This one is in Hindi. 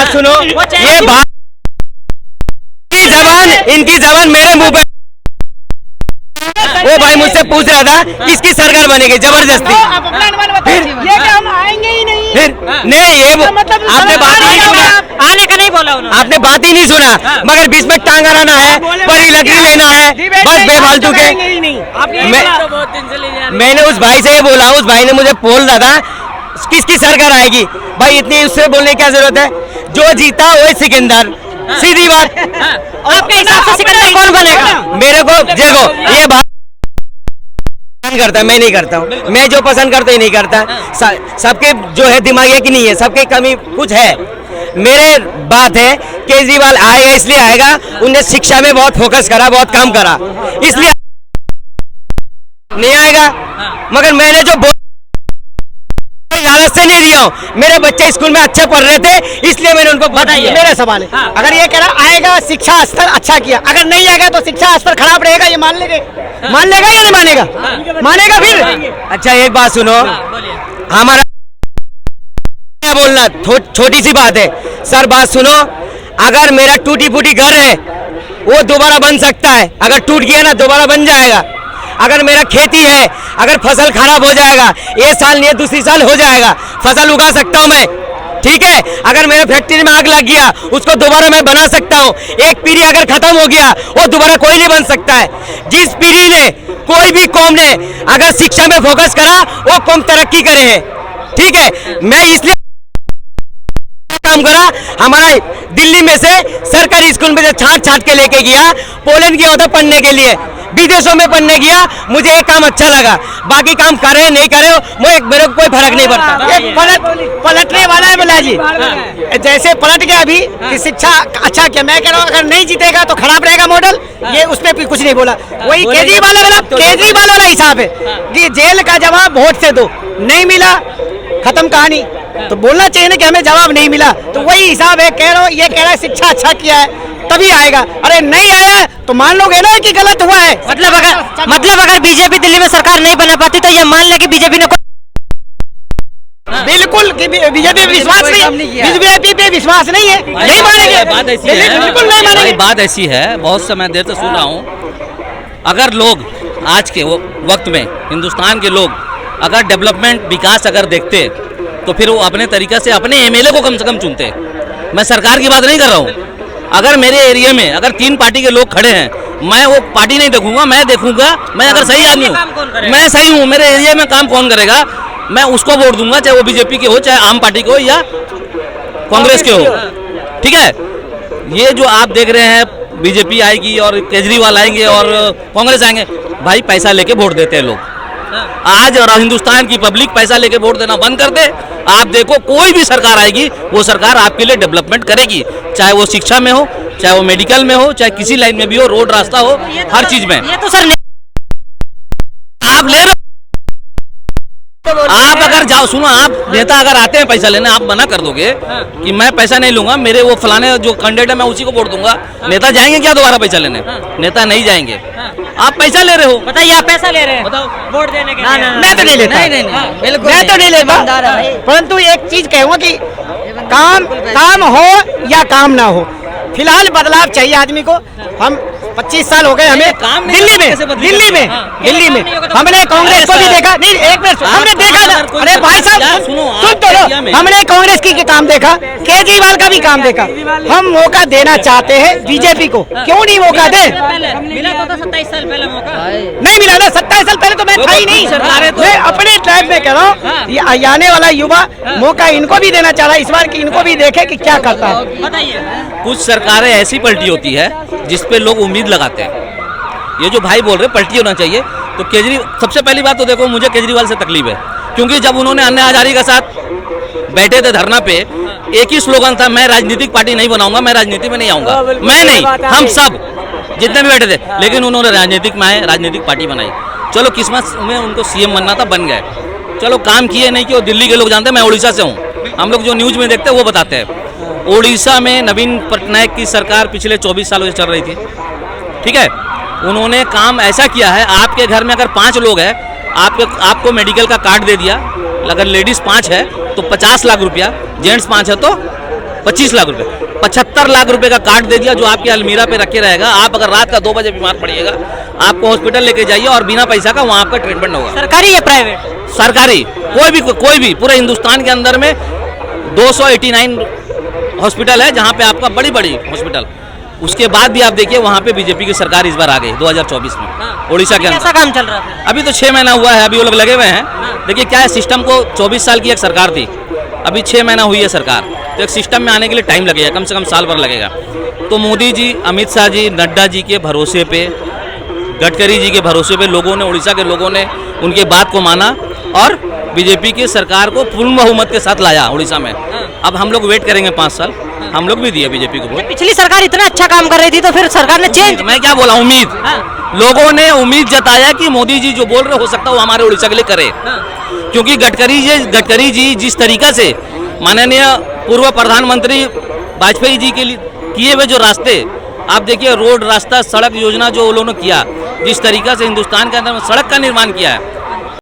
बात सुनो, ये बात इनकी जबान मेरे मुंह पे। वो भाई मुझसे पूछ रहा था किसकी सरकार बनेगी, जबरदस्ती। ये कि हम आएंगे ही नहीं। फिर नहीं, ये मतलब आपने बात ही नहीं सुना, आने का नहीं बोला उन्होंने। आपने बात ही नहीं सुना, मगर बीच में टांग अड़ाना है, परी लकड़ी लेना है, बस बेफालतू के। मैंने उस भाई से ये बोला, उस भाई ने मुझे बोल रहा था किसकी सरकार आएगी। भाई इतनी उससे बोलने की क्या जरूरत है, जो जीता वही सिकंदर, सीधी बात। आपके हिसाब से सिकंदर कौन बनेगा? मेरे को देखो, ये बात करता है, मैं नहीं करता हूँ, मैं जो पसंद करता ही नहीं करता। सबके जो है दिमाग एक नहीं है, सबके कमी कुछ है। मेरे बात है केजरीवाल आएगा इसलिए आएगा, उन्हें शिक्षा में बहुत फोकस करा, बहुत काम करा, इसलिए नहीं आएगा। मगर मैंने जो लालच से नहीं दिया हूँ, मेरे बच्चे स्कूल में अच्छे पढ़ रहे थे इसलिए मैंने उनको बताया। मेरा सवाल है, अगर ये कह रहा आएगा शिक्षा स्तर अच्छा किया, अगर नहीं आएगा तो शिक्षा स्तर खराब रहेगा, ये मान लेगा या नहीं मानेगा? मानेगा फिर। अच्छा एक बात सुनो, हमारा क्या बोलना, छोटी सी बात है सर, बात सुनो। अगर मेरा टूटी फूटी घर है वो दोबारा बन सकता है, अगर टूट गया ना दोबारा बन जाएगा। अगर मेरा खेती है, अगर फसल खराब हो जाएगा, ये साल नहीं दूसरी साल हो जाएगा, फसल उगा सकता हूँ मैं, ठीक है। अगर मेरे फैक्ट्री में आग लग गया, उसको दोबारा मैं बना सकता हूँ। एक पीढ़ी अगर खत्म हो गया, वो दोबारा कोई नहीं बन सकता है। जिस पीढ़ी ने, कोई भी कौम ने अगर शिक्षा में फोकस करा, वो कौम तरक्की करे है, ठीक है। मैं इसलिए काम करा, हमारा दिल्ली में से सरकारी स्कूल में से छाट के लेके गया, पोलैंड गया होता पढ़ने के लिए, विदेशों में पढ़ने गया, मुझे एक काम अच्छा लगा, बाकी काम करे नहीं करे मेरे को कोई फर्क नहीं पड़ता। पलटने वाला है बिला जी, जैसे पलट गया अभी कि शिक्षा अच्छा किया। मैं कह रहा हूँ अगर नहीं जीतेगा तो खराब रहेगा मॉडल, ये उसमें भी कुछ नहीं बोला। वही केजरीवाल वाला हिसाब है कि जेल का जवाब वोट से दो, नहीं मिला खत्म कहानी, तो बोलना चाहिए ना कि हमें जवाब नहीं मिला। तो वही हिसाब है, कह रहा हूँ ये कह रहा है शिक्षा अच्छा किया है तभी आएगा, अरे नहीं आया तो मान लोगे ना कि गलत हुआ है। मतलब अगर बीजेपी दिल्ली में सरकार नहीं बना पाती तो ये मान ले कि बीजेपी ने बिल्कुल बीजेपी विश्वास नहीं, बीजेपी पे विश्वास नहीं है, नहीं मानेंगे, बिल्कुल नहीं मानेंगे। बात ऐसी है, बहुत समय देर से सुन रहा हूँ, अगर लोग आज के वक्त में हिंदुस्तान के लोग अगर डेवलपमेंट विकास अगर देखते तो फिर वो अपने तरीके से अपने एमएलए को कम से कम चुनते। मैं सरकार की बात नहीं कर रहा हूँ। अगर मेरे एरिया में अगर 3 पार्टी के लोग खड़े हैं, मैं वो पार्टी नहीं देखूंगा, मैं देखूंगा मैं अगर सही आदमी हूँ, मैं सही हूँ, मेरे एरिया में काम कौन करेगा, मैं उसको वोट दूंगा, चाहे वो बीजेपी के हो, चाहे आम पार्टी के हो या कांग्रेस के हो, ठीक है। ये जो आप देख रहे हैं बीजेपी आएगी और केजरीवाल आएंगे और कांग्रेस आएंगे, भाई पैसा लेके वोट देते हैं लोग। आज और हिंदुस्तान की पब्लिक पैसा लेके वोट देना बंद कर दे, आप देखो कोई भी सरकार आएगी वो सरकार आपके लिए डेवलपमेंट करेगी, चाहे वो शिक्षा में हो, चाहे वो मेडिकल में हो, चाहे किसी लाइन में भी हो, रोड रास्ता हो, हर चीज में। ये तो सर आप ले रहे, आप अगर जाओ, सुनो, आप नेता अगर आते हैं पैसा लेने, आप मना कर दोगे कि मैं पैसा नहीं लूंगा, मेरे वो फलाने जो कैंडिडेट है मैं उसी को वोट दूंगा, नेता जाएंगे क्या दोबारा पैसा लेने? नेता नहीं जाएंगे। आप पैसा ले रहे हो, बताइए, आप पैसा ले रहे हैं, बताओ वोट देने के मैं तो नहीं लेता, मैं तो नहीं लेता, परंतु एक चीज कहूँगा कि काम हो या काम ना हो, फिलहाल बदलाव चाहिए आदमी को। हम 25 साल हो गए हमें दिल्ली में हमने कांग्रेस को भी देखा, नहीं एक मिनट, हमने देखा ना, अरे भाई साहब सुन तो लो, हमने कांग्रेस की काम देखा, केजरीवाल का भी काम देखा। हम मौका देना चाहते हैं बीजेपी को, क्यों नहीं मौका दे? मिला तो 27 साल पहले मौका नहीं मिला ना, 27 साल पहले तो मैं था ही नहीं। मैं अपने टाइम में कह रहा हूँ, आने वाला युवा मौका इनको भी देना चाह रहा है इस बार, की इनको भी देखे कि क्या करता है। बताइए, कुछ सरकारें ऐसी पलटी होती है जिसपे लोग उम्मीद लगाते हैं। ये जो भाई बोल रहे पलटी होना चाहिए, तो केजरीवाल, सबसे पहली बात तो देखो मुझे केजरीवाल से तकलीफ है, क्योंकि जब उन्होंने अन्ना हजारे के साथ बैठे थे धरना पे, एक ही स्लोगन था, मैं राजनीतिक पार्टी नहीं बनाऊंगा, मैं राजनीति में नहीं आऊंगा, मैं नहीं, हम सब जितने भी बैठे थे, लेकिन उन्होंने राजनीतिक पार्टी बनाई। चलो किस्मत में उनको सीएम बनना था, बन गए, चलो काम किए नहीं किए, दिल्ली के लोग जानते हैं, मैं उड़ीसा से हूँ, हम लोग जो न्यूज में देखते हैं वो बताते हैं। उड़ीसा में नवीन पटनायक की सरकार पिछले 24 सालों से चल रही थी, ठीक है। उन्होंने काम ऐसा किया है, आपके घर में अगर 5 लोग हैं, आपको मेडिकल का कार्ड दे दिया, अगर लेडीज 5 है तो 50 लाख रुपया, जेंट्स 5 है तो 25 लाख रुपए, 75 लाख रुपए का कार्ड दे दिया जो आपके अलमीरा पे रखे रहेगा। आप अगर रात का 2 बजे बीमार पड़िएगा, आपको हॉस्पिटल लेके जाइए और बिना पैसा का वहाँ आपका ट्रीटमेंट होगा। सरकारी या प्राइवेट? सरकारी, कोई भी पूरे हिंदुस्तान के अंदर में 289 हॉस्पिटल है जहाँ पे आपका बड़ी हॉस्पिटल। उसके बाद भी आप देखिए वहाँ पे बीजेपी की सरकार इस बार आ गई 2024 में उड़ीसा के कैसा अंदर। काम चल रहा है? अभी तो 6 महीना हुआ है, अभी वो लोग लगे हुए हैं। देखिए क्या है, सिस्टम को 24 साल की एक सरकार थी, अभी 6 महीना हुई है सरकार, तो एक सिस्टम में आने के लिए टाइम लगेगा, कम से कम साल भर लगेगा। तो मोदी जी, अमित शाह जी, नड्डा जी के भरोसे पे, गडकरी जी के भरोसे पे लोगों ने, उड़ीसा के लोगों ने उनके बात को माना और बीजेपी की सरकार को पूर्ण बहुमत के साथ लाया उड़ीसा में। अब हम लोग वेट करेंगे 5 साल, हम लोग भी दिए बीजेपी को वोट। पिछली सरकार इतना अच्छा काम कर रही थी तो फिर सरकार ने चेंज। मैं क्या बोला, उम्मीद, लोगों ने उम्मीद जताया कि मोदी जी जो बोल रहे हो सकता है वो हमारे उड़ीसा के लिए करे, क्योंकि गडकरी जी जिस तरीका से माननीय पूर्व प्रधानमंत्री वाजपेयी जी के लिए किए हुए जो रास्ते, आप देखिए रोड, रास्ता, सड़क योजना जो उन्होंने किया, जिस तरीका से हिंदुस्तान के अंदर में सड़क का निर्माण किया है,